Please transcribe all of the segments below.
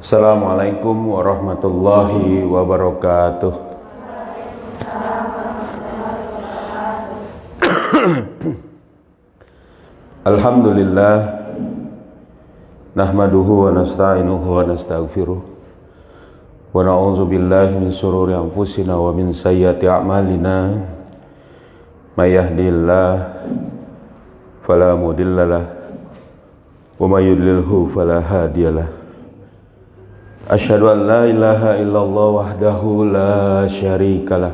Assalamualaikum warahmatullahi wabarakatuh. Alhamdulillah, nahmaduhu wa nasta'inuhu wa nastaghfiruh, wa na'udzu billahi min shururi anfusina wa min sayyiati a'malina. May yahdihillahu fala mudhillalah wa may yudlilhu fala hadiyalah. Asyhadu an la ilaha illallah wahdahu la syarikalah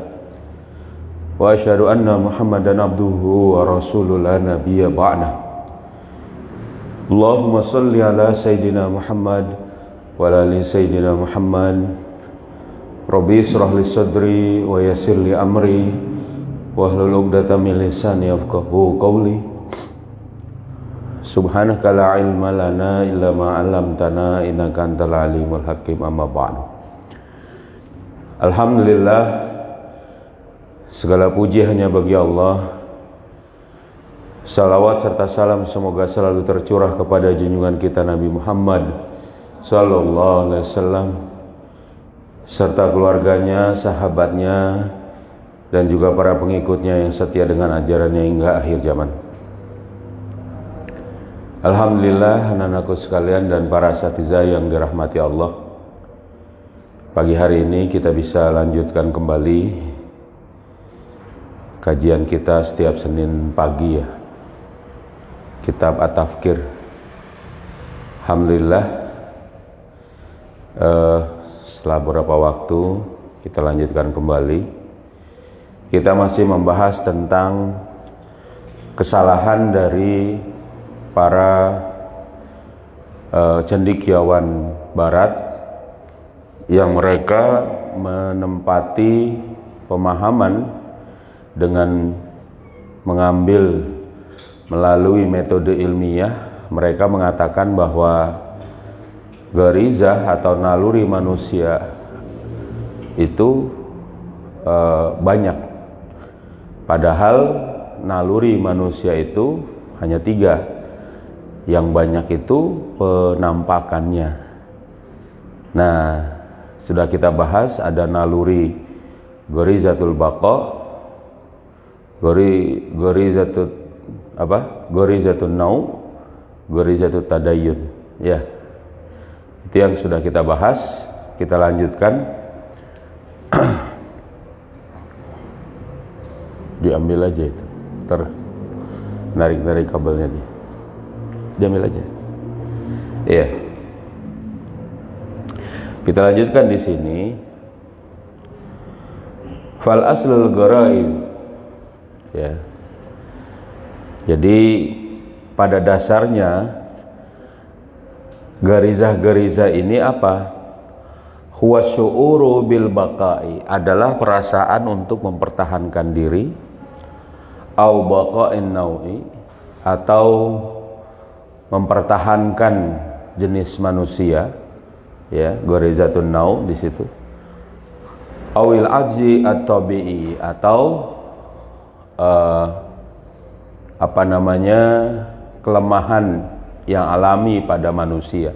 wa asyhadu anna Muhammadan abduhu wa rasuluhu la nabiyya ba'dah. Allahumma shalli ala sayyidina Muhammad wa ala ali sayyidina Muhammad. Rabbi israh li sadri wa yassir li amri wahlul 'uqdatam min lisani yafqahu qawli. Subhanaka la ilma lana illa ma 'allamtana innaka antal alimul hakim. Amma ba'du. Alhamdulillah, segala puji hanya bagi Allah. Salawat serta salam semoga selalu tercurah kepada junjungan kita Nabi Muhammad sallallahu alaihi wasallam serta keluarganya, sahabatnya, dan juga para pengikutnya yang setia dengan ajarannya hingga akhir zaman. Alhamdulillah, anak-anakku sekalian dan para asatidzah yang dirahmati Allah, pagi hari ini kita bisa lanjutkan kembali kajian kita setiap Senin pagi ya, kitab At-Tafkir. Alhamdulillah, setelah beberapa waktu kita lanjutkan kembali. Kita masih membahas tentang kesalahan dari para cendekiawan barat yang mereka menempati pemahaman dengan mengambil melalui metode ilmiah. Mereka mengatakan bahwa garizah atau naluri manusia itu banyak, padahal naluri manusia itu hanya 3. Yang banyak itu penampakannya. Nah, sudah kita bahas ada naluri gorizatul baqa, gorizatun nau, gorizatut tadayyun. Ya, itu yang sudah kita bahas. Kita lanjutkan. Diambil aja itu, narik kabelnya dia. Diambil aja. Iya. Kita lanjutkan di sini. Fal aslul gharaid. Ya. Jadi pada dasarnya garizah-garizah ini apa? Huwa syu'uru bil baqa'i, adalah perasaan untuk mempertahankan diri, au baqa'in nau'i, atau mempertahankan jenis manusia, ya, gorizatun nau di situ. Awil ajzi at-tabi'i, atau kelemahan yang alami pada manusia.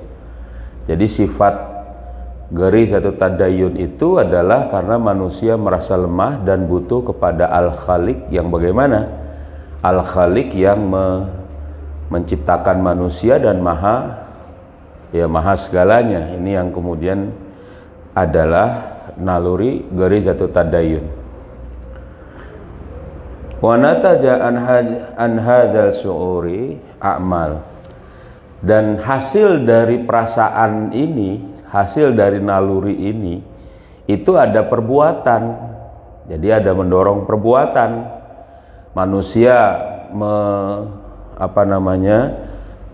Jadi sifat gorizatut tadayyun itu adalah karena manusia merasa lemah dan butuh kepada Al-Khaliq yang bagaimana? Al-Khaliq yang menciptakan manusia dan maha segalanya. Ini yang kemudian adalah naluri garizatut tadayyun. Wa nataja an hadzal syu'uri a'mal, dan hasil dari perasaan ini, hasil dari naluri ini itu ada perbuatan. Jadi ada mendorong perbuatan. Manusia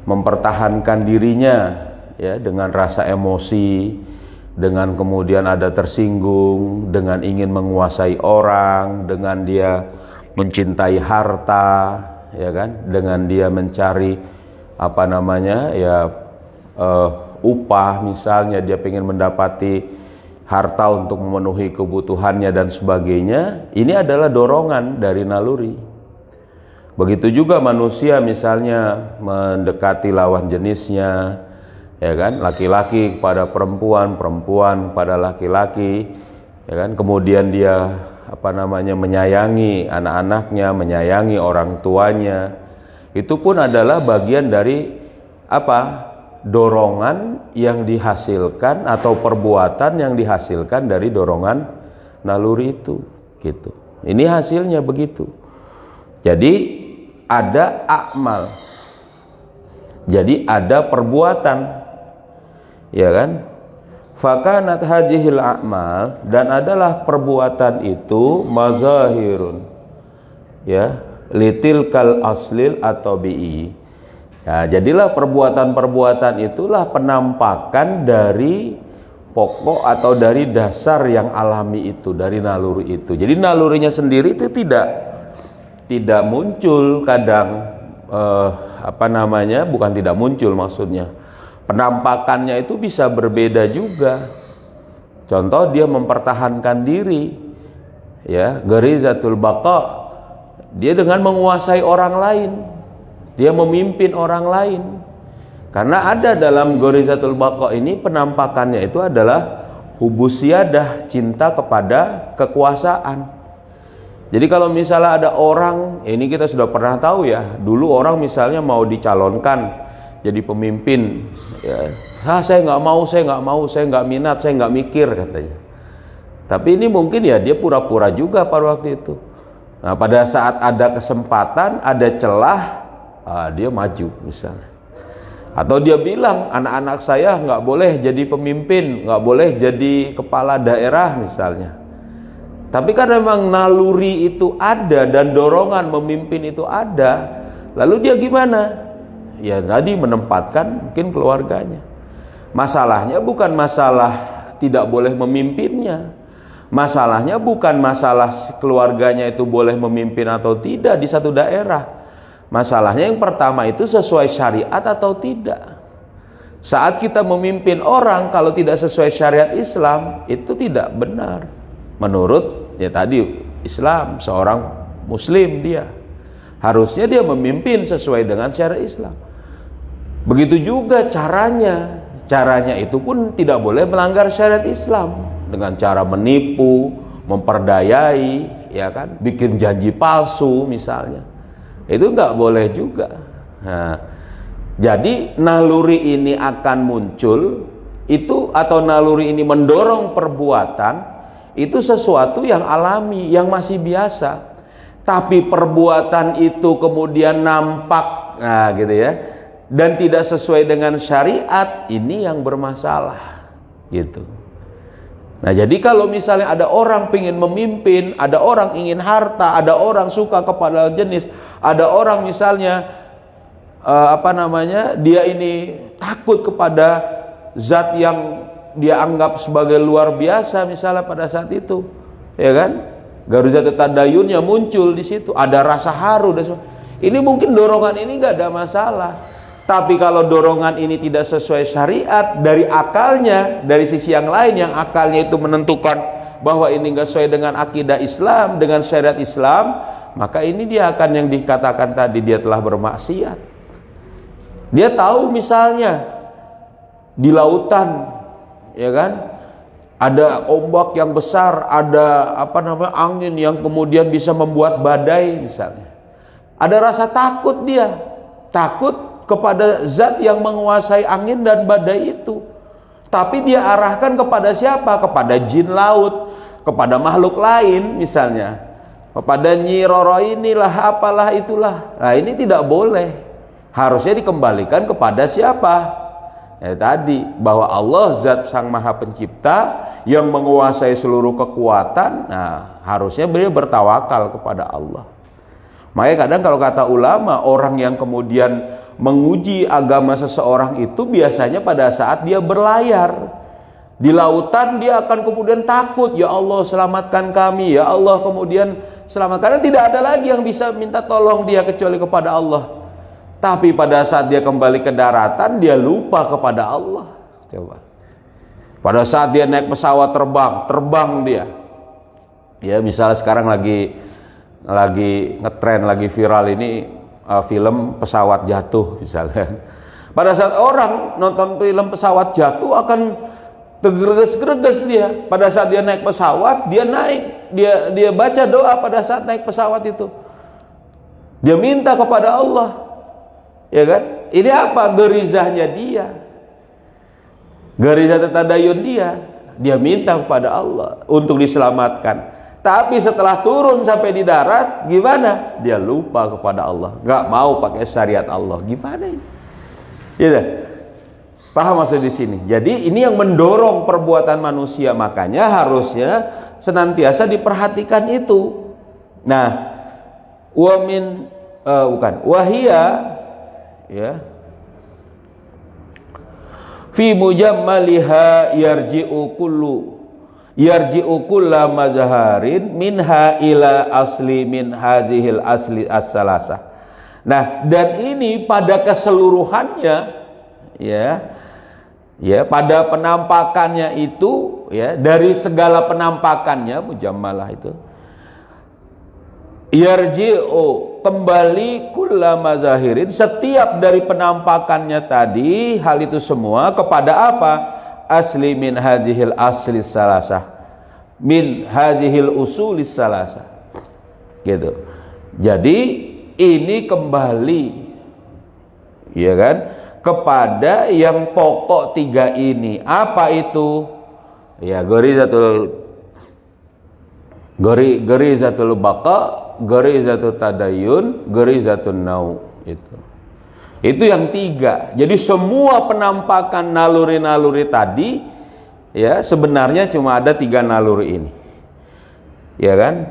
mempertahankan dirinya, ya, dengan rasa emosi, dengan kemudian ada tersinggung, dengan ingin menguasai orang, dengan dia mencintai harta, ya kan, dengan dia mencari upah, misalnya dia ingin mendapati harta untuk memenuhi kebutuhannya dan sebagainya. Ini adalah dorongan dari naluri. Begitu juga manusia misalnya mendekati lawan jenisnya, ya kan, laki-laki kepada perempuan, perempuan kepada laki-laki, ya kan, kemudian dia menyayangi anak-anaknya, menyayangi orang tuanya, itu pun adalah bagian dari dorongan yang dihasilkan atau perbuatan yang dihasilkan dari dorongan naluri itu, gitu. Ini hasilnya begitu. Jadi ada amal, jadi ada perbuatan, ya kan? Fakanat hadhil a'mal, dan adalah perbuatan itu mazahirun, ya, litilkal aslil atau bi'i. Ya, jadilah perbuatan-perbuatan itulah penampakan dari pokok atau dari dasar yang alami itu, dari naluri itu. Jadi nalurinya sendiri itu tidak muncul kadang, bukan tidak muncul maksudnya. Penampakannya itu bisa berbeda juga. Contoh, dia mempertahankan diri, ya, gharizatul baqa, dia dengan menguasai orang lain, dia memimpin orang lain. Karena ada dalam gharizatul baqa ini penampakannya itu adalah hubus siyadah, cinta kepada kekuasaan. Jadi kalau misalnya ada orang, ini kita sudah pernah tahu ya, dulu orang misalnya mau dicalonkan jadi pemimpin, ya, saya nggak mau, saya nggak minat, saya nggak mikir, katanya. Tapi ini mungkin ya dia pura-pura juga pada waktu itu. Nah, pada saat ada kesempatan, ada celah, dia maju misalnya. Atau dia bilang, anak-anak saya nggak boleh jadi pemimpin, nggak boleh jadi kepala daerah misalnya. Tapi kan memang naluri itu ada dan dorongan memimpin itu ada, lalu dia gimana? Ya tadi menempatkan mungkin keluarganya. Masalahnya bukan masalah tidak boleh memimpinnya. Masalahnya bukan masalah keluarganya itu boleh memimpin atau tidak di satu daerah. Masalahnya yang pertama itu sesuai syariat atau tidak. Saat kita memimpin orang kalau tidak sesuai syariat Islam, itu tidak benar. Menurut ya tadi Islam, seorang muslim dia harusnya dia memimpin sesuai dengan syariat Islam. Begitu juga caranya itu pun tidak boleh melanggar syariat Islam dengan cara menipu, memperdayai, ya kan, bikin janji palsu misalnya. Itu nggak boleh juga. Nah, jadi naluri ini akan muncul itu, atau naluri ini mendorong perbuatan itu sesuatu yang alami, yang masih biasa. Tapi perbuatan itu kemudian nampak, nah gitu ya, dan tidak sesuai dengan syariat, ini yang bermasalah, gitu. Nah, jadi kalau misalnya ada orang ingin memimpin, ada orang ingin harta, ada orang suka kepada jenis, ada orang misalnya dia ini takut kepada zat yang dia anggap sebagai luar biasa misalnya pada saat itu, ya kan? Garizat tadayunnya muncul di situ, ada rasa haru dan sebagainya. Ini mungkin dorongan ini nggak ada masalah. Tapi kalau dorongan ini tidak sesuai syariat, dari akalnya, dari sisi yang lain yang akalnya itu menentukan bahwa ini nggak sesuai dengan akidah Islam, dengan syariat Islam, maka ini dia akan yang dikatakan tadi, dia telah bermaksiat. Dia tahu misalnya di lautan, ya kan, ada ombak yang besar, ada angin yang kemudian bisa membuat badai misalnya. Ada rasa takut, dia takut kepada zat yang menguasai angin dan badai itu. Tapi dia arahkan kepada siapa? Kepada jin laut, kepada makhluk lain misalnya, kepada Nyi Roro inilah, apalah itulah. Nah, ini tidak boleh. Harusnya dikembalikan kepada siapa? Ya tadi, bahwa Allah zat sang maha pencipta yang menguasai seluruh kekuatan. Nah, harusnya beliau bertawakal kepada Allah. Makanya kadang kalau kata ulama, orang yang kemudian menguji agama seseorang itu biasanya pada saat dia berlayar di lautan, dia akan kemudian takut, ya Allah selamatkan kami, ya Allah kemudian selamatkan. Karena tidak ada lagi yang bisa minta tolong dia kecuali kepada Allah. Tapi pada saat dia kembali ke daratan, dia lupa kepada Allah. Coba, pada saat dia naik pesawat terbang dia, ya misalnya sekarang lagi ngetren, lagi viral ini film pesawat jatuh misalnya. Pada saat orang nonton film pesawat jatuh akan tergereges-gereges dia. Pada saat dia naik pesawat, dia naik, dia baca doa pada saat naik pesawat itu. Dia minta kepada Allah. Ya kan? Ini apa? Gerizahnya dia. Gerizah tadayun dia. Dia minta kepada Allah untuk diselamatkan. Tapi setelah turun sampai di darat, gimana? Dia lupa kepada Allah. Gak mau pakai syariat Allah. Gimana ini? Ya, paham maksud di sini? Jadi ini yang mendorong perbuatan manusia. Makanya harusnya senantiasa diperhatikan itu. Nah, wahia, ya, fi mujammaliha yarji'u kulla mazharin minha ila asli min hazihil asli as-salasah. Nah, dan ini pada keseluruhannya, ya, pada penampakannya itu, ya, dari segala penampakannya mujammalah itu, yarji'u, kembali kulla mazahirin, setiap dari penampakannya tadi, hal itu semua kepada apa? Asli min hadhil asli salasah, min hadhil usulis salasah, gitu. Jadi ini kembali, ya kan, kepada yang pokok tiga ini. Apa itu? Ya, gorizatul baqa, gorizatul tadayun, gorizatul nau. Itu yang tiga. Jadi semua penampakan naluri-naluri tadi, ya, sebenarnya cuma ada tiga naluri ini, ya kan?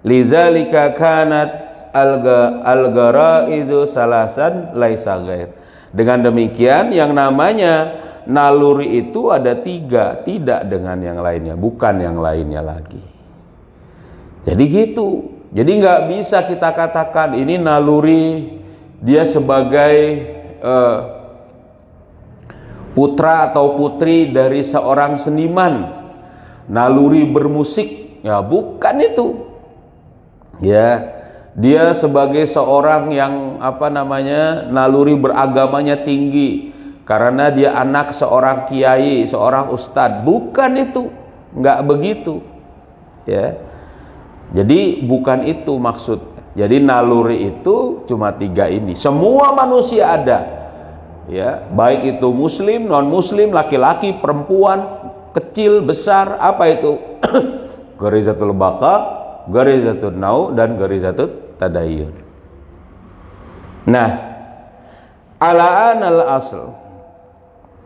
Lidzalika kanat al-garaidu salasan laisa ghair. Dengan demikian yang namanya naluri itu ada tiga, tidak dengan yang lainnya, bukan yang lainnya lagi. Jadi gitu. Jadi nggak bisa kita katakan ini naluri dia sebagai putra atau putri dari seorang seniman, naluri bermusik, ya bukan itu. Ya, dia sebagai seorang yang naluri beragamanya tinggi karena dia anak seorang kiai, seorang ustadz, bukan itu, nggak begitu, ya. Jadi bukan itu maksud. Jadi naluri itu cuma tiga ini. Semua manusia ada, ya, baik itu muslim, non muslim, laki-laki, perempuan, kecil, besar. Apa itu? Gorizatul baqa, gorizatul nau, dan gorizatul tadayun. Nah, alaan al asl,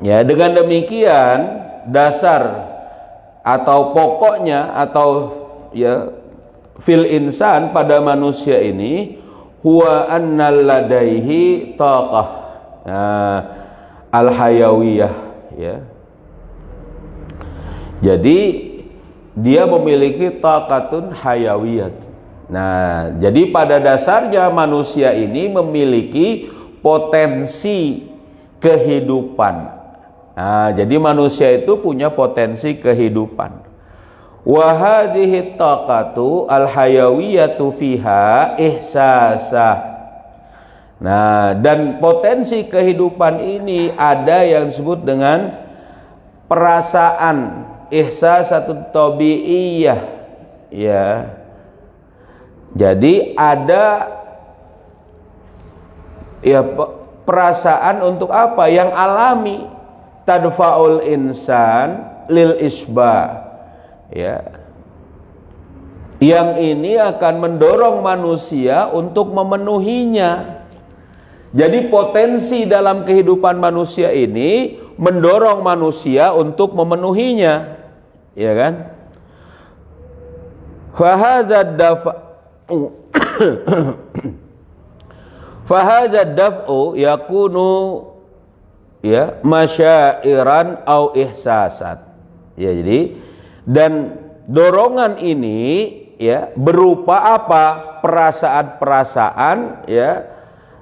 ya, dengan demikian dasar atau pokoknya atau, ya, fil insan, pada manusia ini, huwa annal ladaihi taqah, al hayawiyah, ya. Jadi dia memiliki taqatun hayawiyat. Nah, jadi pada dasarnya manusia ini memiliki potensi kehidupan. Nah, jadi manusia itu punya potensi kehidupan. Wa hadhihi taqatu al-hayawiyatu fiha ihsasa. Nah, dan potensi kehidupan ini ada yang disebut dengan perasaan, ihsasatut tabi'iyah, ya. Jadi ada, ya, perasaan untuk apa? Yang alami, tadfa'ul insan lil isba, ya, yang ini akan mendorong manusia untuk memenuhinya. Jadi potensi dalam kehidupan manusia ini mendorong manusia untuk memenuhinya, ya kan? Fahadzal daf'u yakunu, ya, masyairan au ihsasat, ya. Jadi dan dorongan ini, ya, berupa apa? Perasaan-perasaan, ya,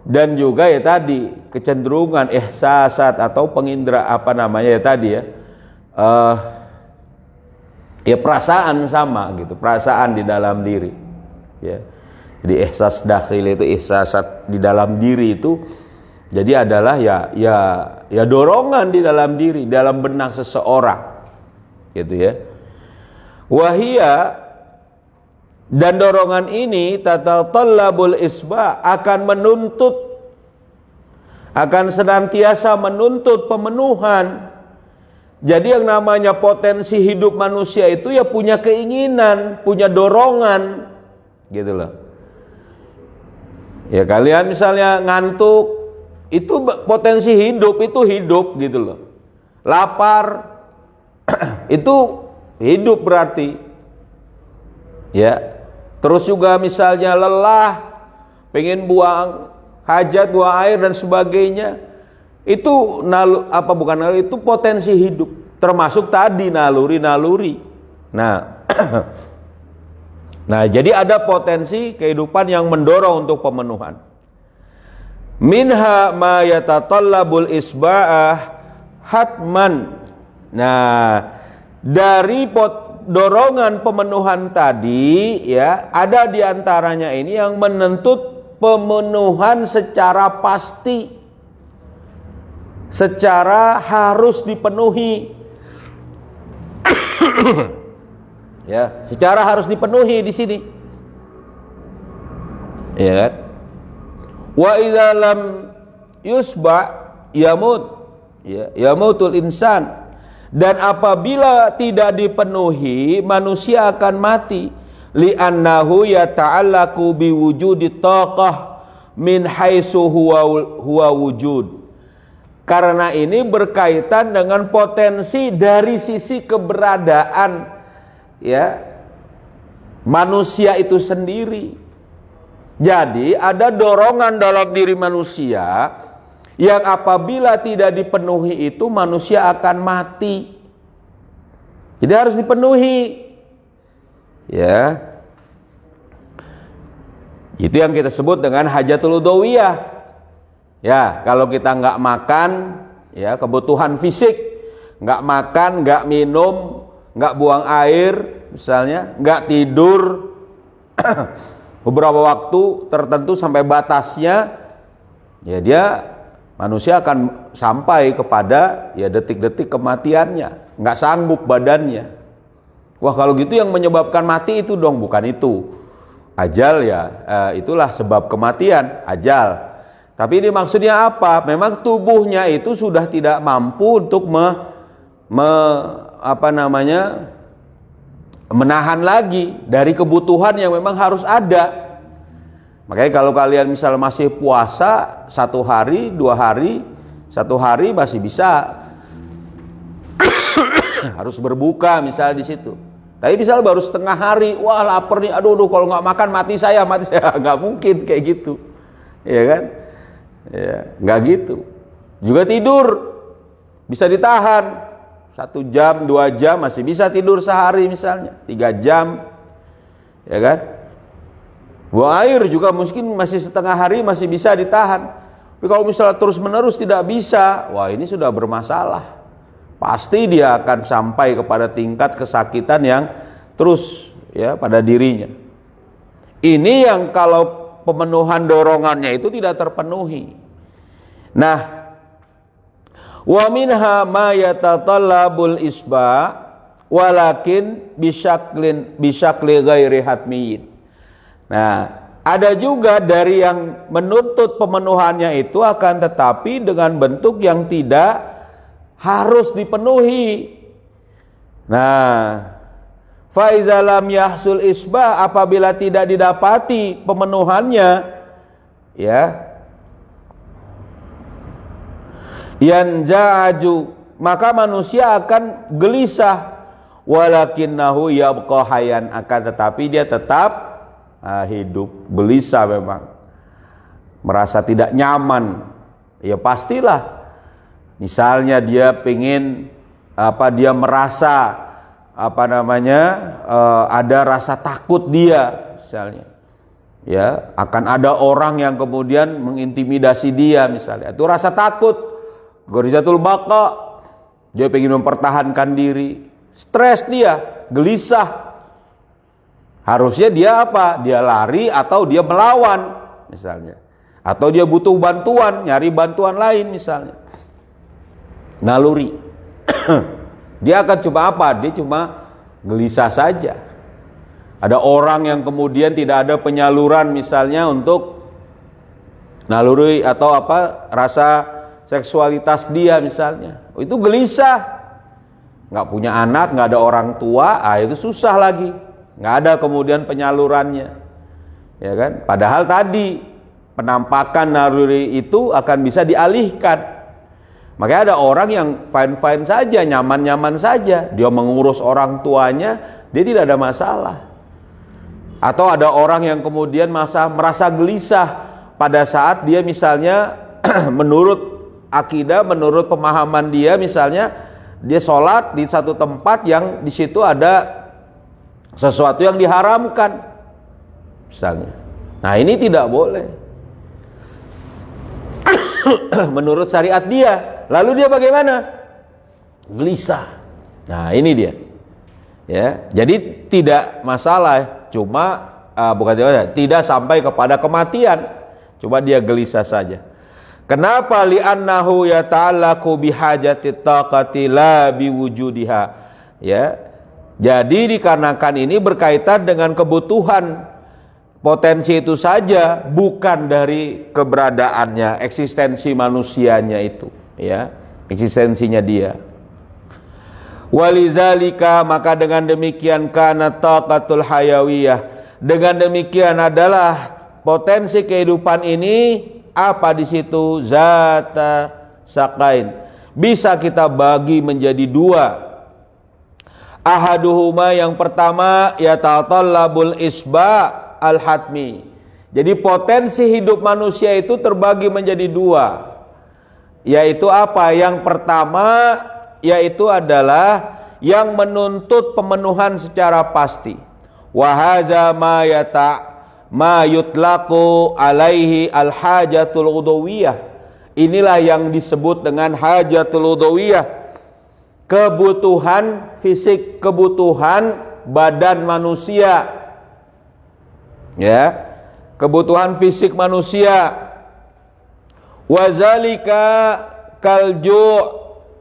dan juga, ya, tadi kecenderungan ihsasat atau pengindra ya tadi, ya, ya, perasaan sama gitu, perasaan di dalam diri, ya. Jadi ihsas dakhil itu, ihsasat di dalam diri itu, Jadi adalah ya dorongan di dalam diri, dalam benak seseorang, gitu ya. Wahia, dan dorongan ini tatatallabul isba, akan senantiasa menuntut pemenuhan. Jadi yang namanya potensi hidup manusia itu ya punya keinginan, punya dorongan, gitu loh. Ya kalian misalnya ngantuk, itu potensi hidup, itu hidup gitu loh. Lapar itu hidup berarti. Ya. Terus juga misalnya lelah, pengen buang hajat, buang air dan sebagainya. Itu itu potensi hidup. Termasuk tadi naluri-naluri. Nah, nah, jadi ada potensi kehidupan yang mendorong untuk pemenuhan. Minha ma yatatallabul isba'ah hatman. Nah, dari dorongan pemenuhan tadi ya, ada di antaranya ini yang menuntut pemenuhan secara pasti, secara harus dipenuhi. Ya, secara harus dipenuhi di sini. Ya kan? Wa idza lam yusba yamut, ya, yamutul insan. Dan apabila tidak dipenuhi, manusia akan mati. Li'annahu yata'allaqu biwujudi taqah min haitsu huwa wujud. Karena ini berkaitan dengan potensi dari sisi keberadaan, ya, manusia itu sendiri. Jadi ada dorongan dalam diri manusia yang apabila tidak dipenuhi itu manusia akan mati. Jadi harus dipenuhi. Ya. Itu yang kita sebut dengan hajatul udhawiyah. Ya, kalau kita nggak makan, ya kebutuhan fisik, nggak makan, nggak minum, nggak buang air, misalnya, nggak tidur beberapa waktu tertentu sampai batasnya, ya dia manusia akan sampai kepada ya detik-detik kematiannya, nggak sanggup badannya. Wah kalau gitu yang menyebabkan mati itu dong, bukan itu. Ajal ya, itulah sebab kematian, ajal. Tapi ini maksudnya apa? Memang tubuhnya itu sudah tidak mampu untuk menahan lagi dari kebutuhan yang memang harus ada. Makanya kalau kalian misal masih puasa 1 hari, 2 hari, 1 hari masih bisa harus berbuka misal di situ. Tapi misal baru setengah hari, wah lapar nih, aduh kalau nggak makan mati saya, nggak mungkin kayak gitu, ya kan? Ya, nggak gitu. Juga tidur bisa ditahan 1 jam, 2 jam masih bisa tidur sehari misalnya, 3 jam, ya kan? Buang air juga mungkin masih setengah hari masih bisa ditahan. Tapi kalau misalnya terus menerus tidak bisa, wah ini sudah bermasalah. Pasti dia akan sampai kepada tingkat kesakitan yang terus ya pada dirinya. Ini yang kalau pemenuhan dorongannya itu tidak terpenuhi. Nah, wa minha ma yatatallabul isba walakin bisyakli ghairi hatmiyin. Nah, ada juga dari yang menuntut pemenuhannya itu akan tetapi dengan bentuk yang tidak harus dipenuhi. Nah, fa iza lam yahsul isba, apabila tidak didapati pemenuhannya, ya, yanja'aju, maka manusia akan gelisah, walakinnahu yabqa hayyan, akan tetapi dia tetap hidup, gelisah memang, merasa tidak nyaman. Ya pastilah. Misalnya dia pengen dia merasa ada rasa takut dia misalnya. Ya, akan ada orang yang kemudian mengintimidasi dia misalnya. Itu rasa takut. Gharizatul baqa. Dia pengen mempertahankan diri. Stres dia, gelisah. Harusnya dia apa? Dia lari atau dia melawan misalnya. Atau dia butuh bantuan, nyari bantuan lain misalnya. Naluri. Dia akan cuma apa? Dia cuma gelisah saja. Ada orang yang kemudian tidak ada penyaluran misalnya untuk naluri atau apa, rasa seksualitas dia misalnya. Itu gelisah. Nggak punya anak, nggak ada orang tua, itu susah lagi. Nggak ada kemudian penyalurannya. Ya kan? Padahal tadi penampakan naluri itu akan bisa dialihkan. Makanya ada orang yang fine-fine saja, nyaman-nyaman saja. Dia mengurus orang tuanya, dia tidak ada masalah. Atau ada orang yang kemudian merasa gelisah pada saat dia misalnya menurut akidah, menurut pemahaman dia misalnya, dia sholat di satu tempat yang di situ ada sesuatu yang diharamkan misalnya. Nah ini tidak boleh menurut syariat dia. Lalu dia bagaimana? Gelisah. Nah ini dia. Ya, jadi tidak masalah, cuma tidak sampai kepada kematian. Cuma dia gelisah saja. Kenapa? Li'annahu yata'allaqu bihajatit taqati la biwujudiha. Ya. Jadi dikarenakan ini berkaitan dengan kebutuhan potensi itu saja, bukan dari keberadaannya, eksistensi manusianya itu, ya, eksistensinya dia. Walizalika, maka dengan demikian kana taqatul hayawiyah, dengan demikian adalah potensi kehidupan ini apa di situ? Zata saqain, bisa kita bagi menjadi dua. Ahaduhuma, yang pertama, yatatallabul isba al-hatmi. Jadi potensi hidup manusia itu terbagi menjadi dua. Yaitu apa? Yang pertama yaitu adalah yang menuntut pemenuhan secara pasti. Wa hadza ma yutlaqu alaihi al-hajatul udawiyah. Inilah yang disebut dengan hajatul udawiyah. Kebutuhan fisik, kebutuhan badan manusia. Ya, kebutuhan fisik manusia. Wazalika kalju,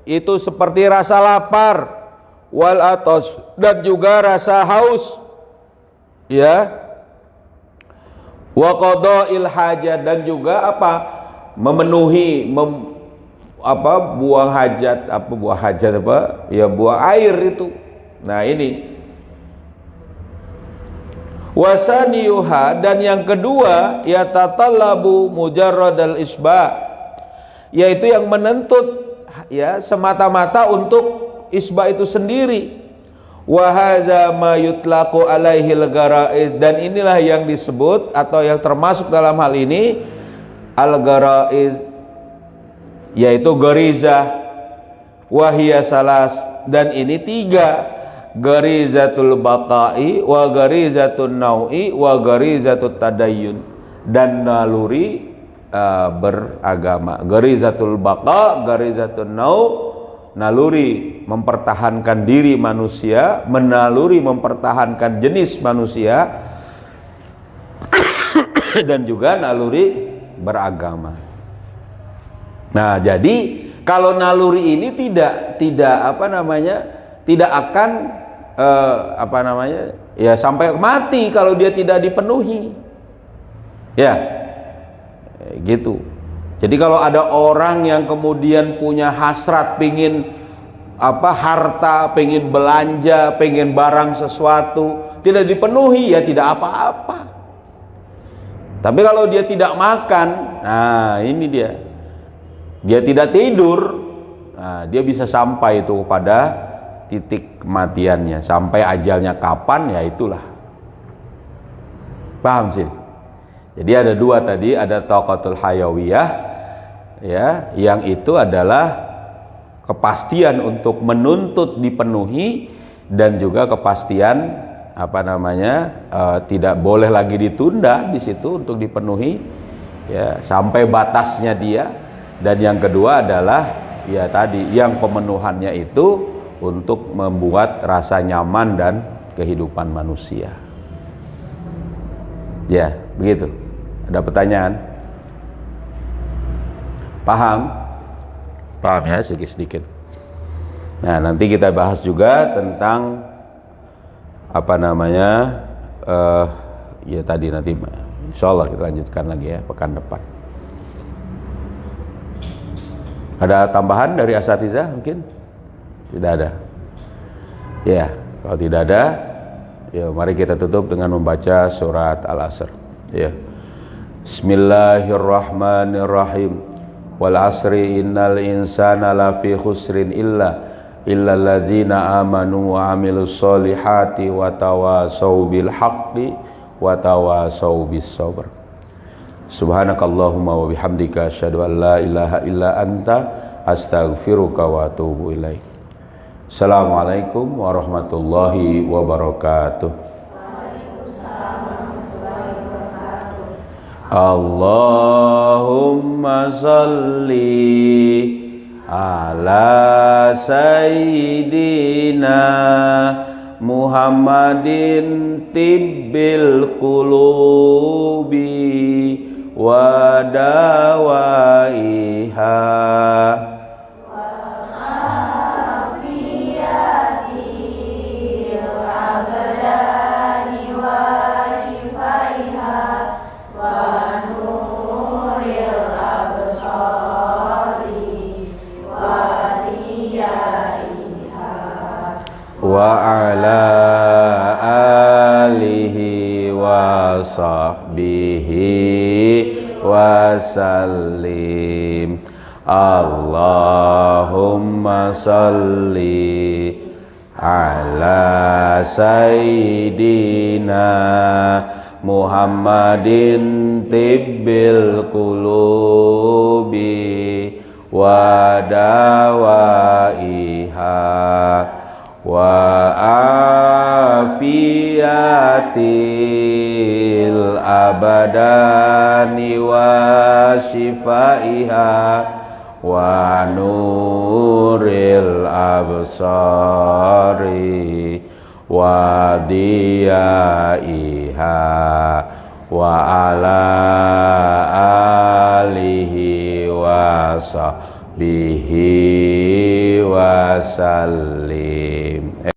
itu seperti rasa lapar, wal atos, dan juga rasa haus, ya, wa qada'il hajat, dan juga apa, memenuhi buang hajat, ya buang air itu. Nah ini wasaniyuha, dan yang kedua yatatallabu mujarradal isba, yaitu yang menuntut ya semata-mata untuk isba itu sendiri. Wa hadza ma yutlaqu alaihi al-garaiz, dan inilah yang disebut atau yang termasuk dalam hal ini al-garaiz, yaitu gariza. Wa hiya salas, dan ini tiga: garizatul baqai, wa garizatun nau'i, wa garizatut tadayyun, dan naluri beragama. Garizatul baqa, garizatun nau', naluri mempertahankan diri manusia, menaluri mempertahankan jenis manusia, dan juga naluri beragama. Nah, jadi kalau naluri ini tidak akan ya sampai mati kalau dia tidak dipenuhi, ya gitu. Jadi kalau ada orang yang kemudian punya hasrat pengin harta, pengin belanja, pengin barang sesuatu, tidak dipenuhi, ya tidak apa-apa. Tapi kalau dia tidak makan, nah ini dia tidak tidur, nah dia bisa sampai itu pada titik kematiannya. Sampai ajalnya kapan, ya itulah. Paham sih? Jadi ada dua tadi, ada taqatul hayawiyah, ya, yang itu adalah kepastian untuk menuntut dipenuhi, dan juga kepastian tidak boleh lagi ditunda di situ untuk dipenuhi, ya, sampai batasnya dia. Dan yang kedua adalah ya tadi, yang pemenuhannya itu untuk membuat rasa nyaman dan kehidupan manusia. Ya, begitu. Ada pertanyaan? Paham? Paham ya, sedikit-sedikit. Nah, nanti kita bahas juga tentang ya tadi nanti insyaallah kita lanjutkan lagi ya pekan depan. Ada tambahan dari asatidzah mungkin? Tidak ada. Ya, kalau tidak ada, ya mari kita tutup dengan membaca surat Al-Asr. Ya. Bismillahirrahmanirrahim. Wal 'asri innal insana lafi khusrin illal ladzina amanu wa 'amilus solihati wa tawasau bil haqqi wa tawasau bis sabr. Subhanakallahumma wa bihamdika asyhadu an la ilaha illa anta astaghfiruka wa atubu ilaik. Assalamualaikum warahmatullahi wabarakatuh. Allahumma salli ala sayyidina Muhammadin tibbil qulubi wa dawaiha wa ala alihi wa sahbihi wa sallim. Allahumma salli ala sayyidina Muhammadin tibbil qulubi wa dawaiha wa afiyatil abadani wa shifaiha wa nuril absari wa diyaiha wa ala alihi wa sahbihi wa sallam.